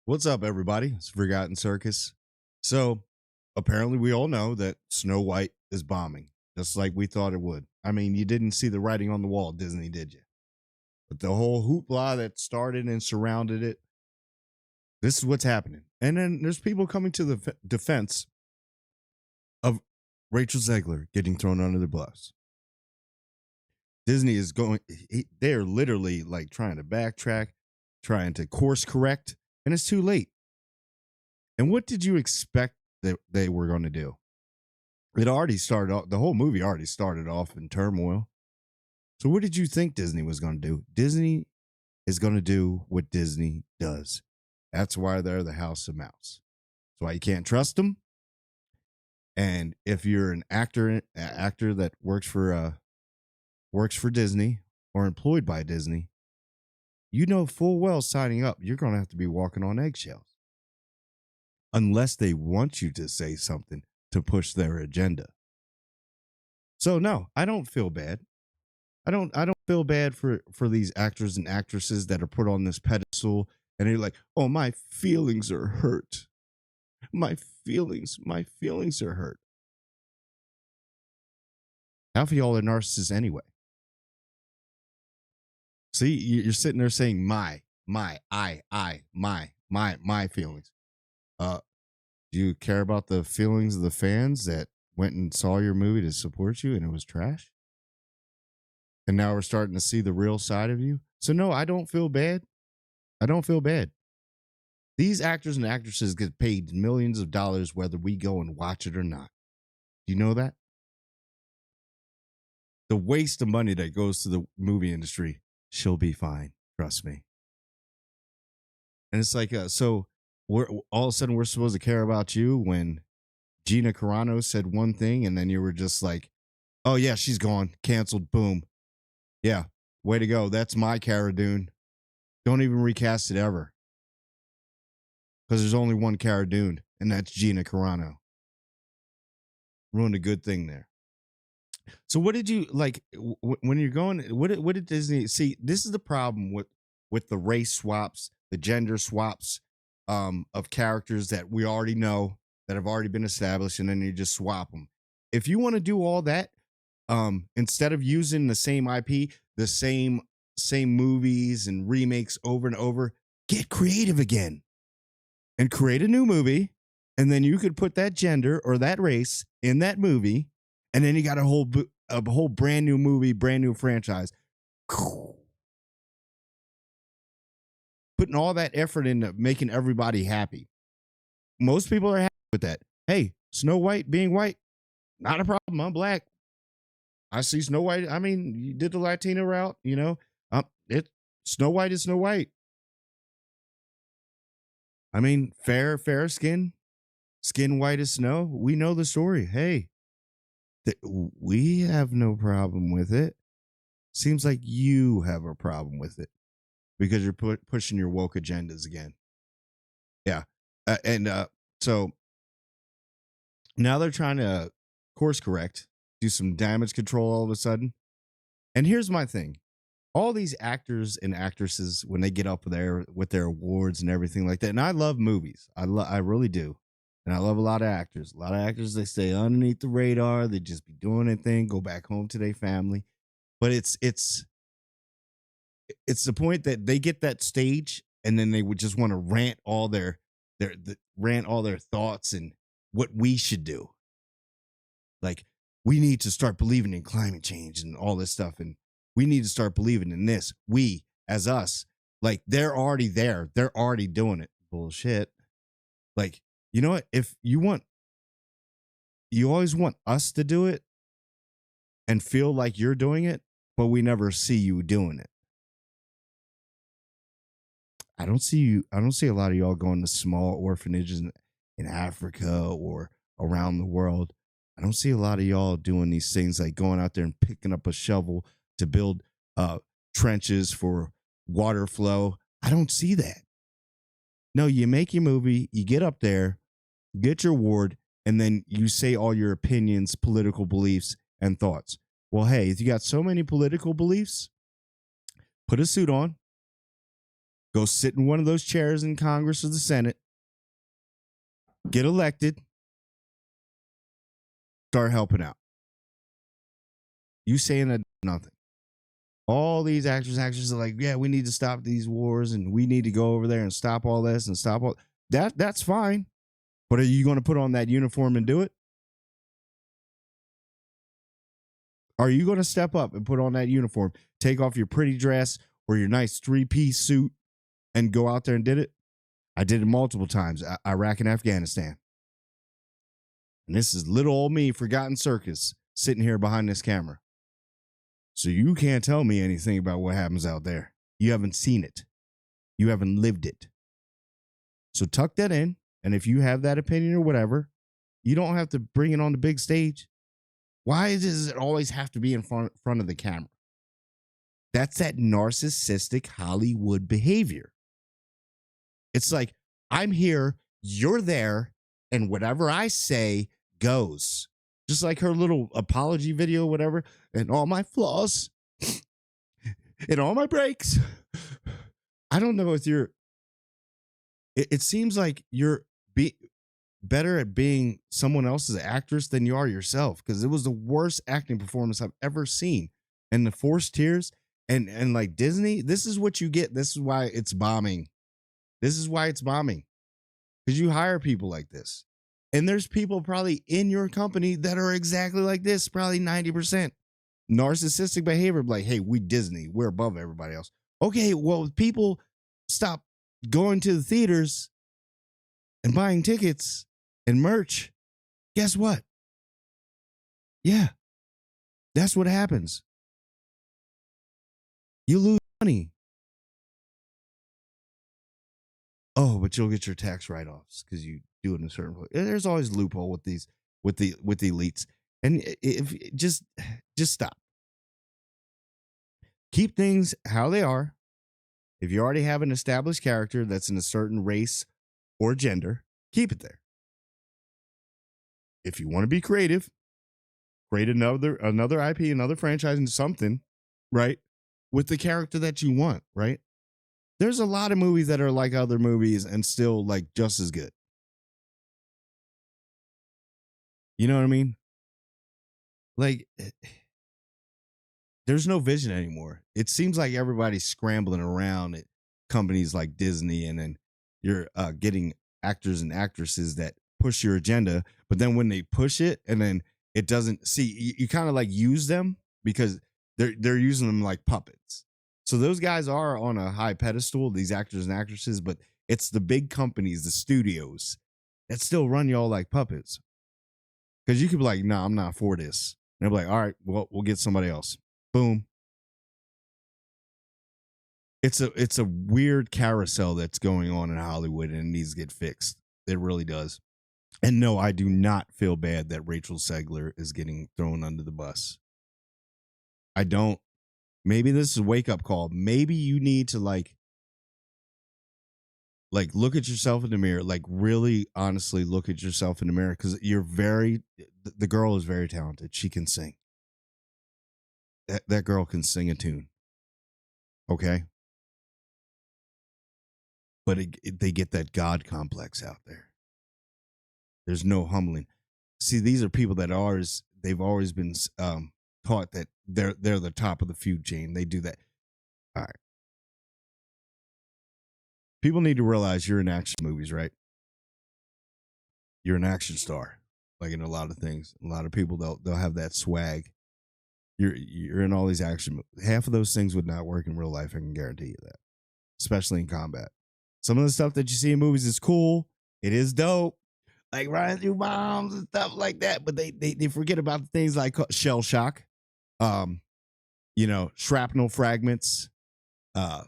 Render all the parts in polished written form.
What's up, everybody? It's Forgotten Circus. So, apparently, we all know that Snow White is bombing, just like we thought it would. I mean, you didn't see the writing on the wall, Disney, did you? But the whole hoopla that started and surrounded it, this is what's happening. And then there's people coming to the defense of Rachel Zegler getting thrown under the bus. Disney is going, they're literally like trying to backtrack, trying to course correct, and it's too late. And what did you expect that they were going to do? It already started off, the whole movie already started off in turmoil. So what did you think Disney was going to do? Disney is going to do what Disney does. That's why they're the House of Mouse. That's why you can't trust them. And if you're an actor that works for Disney or employed by Disney, you know full well signing up, you're going to have to be walking on eggshells. Unless they want you to say something to push their agenda. So no, I don't feel bad. I don't feel bad for these actors and actresses that are put on this pedestal and they're like, "Oh, my feelings are hurt. My feelings are hurt." Half of y'all are narcissists anyway. See, you're sitting there saying my feelings. Do you care about the feelings of the fans that went and saw your movie to support you and it was trash? And now we're starting to see the real side of you. So no, I don't feel bad. I don't feel bad. These actors and actresses get paid millions of dollars whether we go and watch it or not. Do you know that? The waste of money that goes to the movie industry, she'll be fine. Trust me. And it's like, so we're all of a sudden we're supposed to care about you when Gina Carano said one thing and then you were just like, oh yeah, she's gone, canceled, boom. Yeah, way to go. That's my Cara Dune. Don't even recast it ever. Because there's only one Cara Dune, and that's Gina Carano. Ruined a good thing there. So what did you like when you're going? What did Disney see? This is the problem with the race swaps, the gender swaps of characters that we already know that have already been established, and then you just swap them. If you want to do all that, instead of using the same IP, the same movies and remakes over and over, get creative again and create a new movie, and then you could put that gender or that race in that movie, and then you got a whole brand new movie, brand new franchise. Putting all that effort into making everybody happy. Most people are happy with that. Hey, Snow White being white, not a problem. I'm black. I see Snow White. I mean, you did the Latino route, you know. Snow White is Snow White. I mean, fair skin white as snow. We know the story. Hey, we have no problem with it. Seems like you have a problem with it because you're pushing your woke agendas again. Yeah, so now they're trying to course correct, do some damage control all of a sudden. And here's my thing. All these actors and actresses, when they get up there with their awards and everything like that, and I love movies. I really do. And I love a lot of actors. A lot of actors, they stay underneath the radar. They just be doing their thing, go back home to their family. But it's the point that they get that stage and then they would just want to rant all their thoughts and what we should do. Like, we need to start believing in climate change and all this stuff. And we need to start believing in this. We, as us, like, they're already there. They're already doing it. Bullshit. Like, you know what? If you always want us to do it and feel like you're doing it, but we never see you doing it. I don't see a lot of y'all going to small orphanages in Africa or around the world. I don't see a lot of y'all doing these things like going out there and picking up a shovel to build trenches for water flow. I don't see that. No, you make your movie, you get up there, get your award, and then you say all your opinions, political beliefs, and thoughts. Well, hey, if you got so many political beliefs, put a suit on, Go sit in one of those chairs in Congress or the Senate. Get elected. Start helping out. You saying that nothing. All these actors are like, yeah, we need to stop these wars and we need to go over there and stop all this and stop all that. That's fine. But are you going to put on that uniform and do it? Are you going to step up and put on that uniform, take off your pretty dress or your nice 3-piece suit and go out there and did it? I did it multiple times, Iraq and Afghanistan. And this is little old me, Forgotten Circus, sitting here behind this camera. So you can't tell me anything about what happens out there. You haven't seen it. You haven't lived it. So tuck that in. And if you have that opinion or whatever, you don't have to bring it on the big stage. Why does it always have to be in front of the camera? That's that narcissistic Hollywood behavior. It's like, I'm here, you're there, and whatever I say goes. Just like her little apology video, whatever, and all my flaws and all my breaks. I don't know if you're, it seems like you're better at being someone else's actress than you are yourself, because it was the worst acting performance I've ever seen. And the forced tears and like Disney, this is what you get. This is why it's bombing. This is why it's bombing, because you hire people like this. And there's people probably in your company that are exactly like this, probably 90%. Narcissistic behavior, like, hey, we Disney, we're above everybody else. Okay, well, people stop going to the theaters and buying tickets and merch. Guess what? Yeah, that's what happens. You lose money. Oh, but you'll get your tax write-offs because you do it in a certain way. There's always a loophole with these, with the elites. And if just stop. Keep things how they are. If you already have an established character that's in a certain race or gender, keep it there. If you want to be creative, create another IP, another franchise, and something, right? With the character that you want, right? There's a lot of movies that are like other movies and still like just as good. You know what I mean? Like, there's no vision anymore. It seems like everybody's scrambling around at companies like Disney, and then you're getting actors and actresses that push your agenda. But then when they push it, and then it doesn't, see, you kind of like use them because they're using them like puppets. So those guys are on a high pedestal, these actors and actresses, but it's the big companies, the studios, that still run y'all like puppets. Because you could be like, no, I'm not for this. And they'll be like, all right, well, we'll get somebody else. Boom. It's a weird carousel that's going on in Hollywood, and it needs to get fixed. It really does. And no, I do not feel bad that Rachel Zegler is getting thrown under the bus. I don't. Maybe this is a wake-up call. Maybe you need to like look at yourself in the mirror, like really honestly look at yourself in the mirror, because the girl is very talented. She can sing. That girl can sing a tune. Okay? But they get that God complex out there. There's no humbling. See, these are people that they've always been taught that they're the top of the food chain. They do that. All right. People need to realize you're in action movies, right? You're an action star, like in a lot of things. A lot of people they'll have that swag. You're in all these action movies. Half of those things would not work in real life. I can guarantee you that, especially in combat. Some of the stuff that you see in movies is cool. It is dope, like running through bombs and stuff like that. But they forget about the things like shell shock, shrapnel fragments,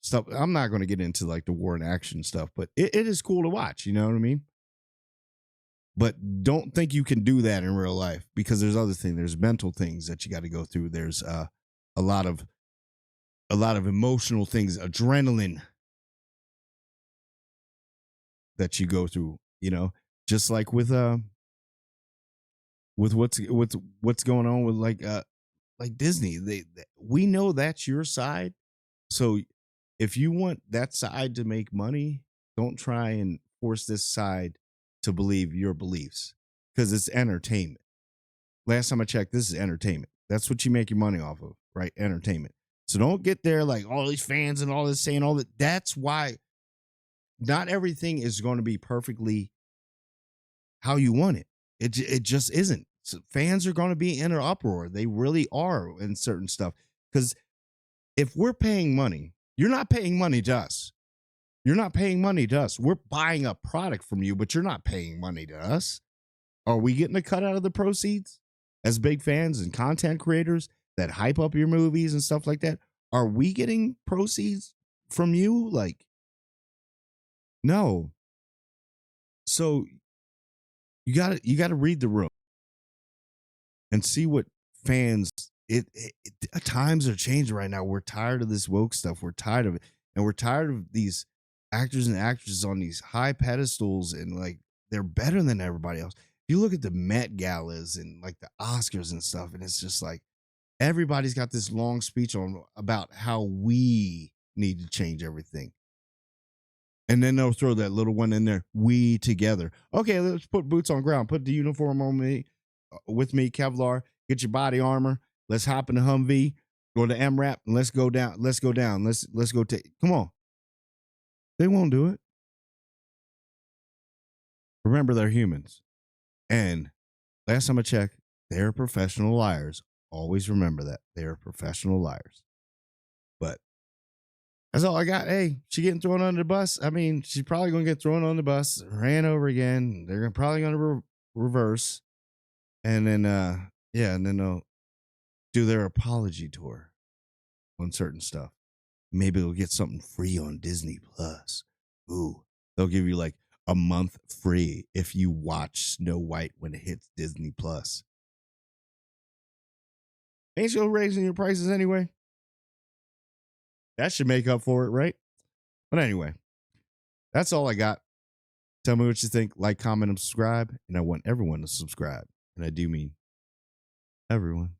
stuff. I'm not going to get into like the war and action stuff, but it is cool to watch. You know what I mean? But don't think you can do that in real life, because there's other things. There's mental things that you got to go through. There's a lot of emotional things, adrenaline that you go through. Just like with what's going on with like Disney. We know that's your side, so if you want that side to make money, don't try and force this side to believe your beliefs because it's entertainment. Last time I checked, this is entertainment. That's what you make your money off of, right? Entertainment. So don't get there like all these fans and all this saying all that. That's why not everything is going to be perfectly how you want it. It just isn't. So fans are going to be in an uproar. They really are in certain stuff. Because if we're paying money, you're not paying money to us. You're not paying money to us. We're buying a product from you, but you're not paying money to us. Are we getting a cut out of the proceeds as big fans and content creators that hype up your movies and stuff like that? Are we getting proceeds from you? Like, no. So you gotta read the room and see what fans times are changing right now. We're tired of this woke stuff. We're tired of it. And we're tired of these actors and actresses on these high pedestals and like they're better than everybody else. You look at the Met galas and like the Oscars and stuff, and it's just like everybody's got this long speech on about how we need to change everything. And then they'll throw that little one in there. We together. Okay, let's put boots on ground. Put the uniform on me, with me, Kevlar. Get your body armor. Let's hop in the Humvee. Go to MRAP and let's go down. Let's go down. Let's go take. Come on. They won't do it. Remember, they're humans. And last time I checked, they're professional liars. Always remember that. They're professional liars. But that's all I got. Hey, she getting thrown under the bus. I mean, she's probably going to get thrown on the bus, ran over again. They're probably going to reverse. And then, and then they'll do their apology tour on certain stuff. Maybe they'll get something free on Disney Plus. Ooh, they'll give you like a month free if you watch Snow White when it hits Disney Plus. Ain't you raising your prices anyway? That should make up for it, right? But anyway, that's all I got. Tell me what you think. Like, comment, and subscribe. And I want everyone to subscribe. And I do mean everyone.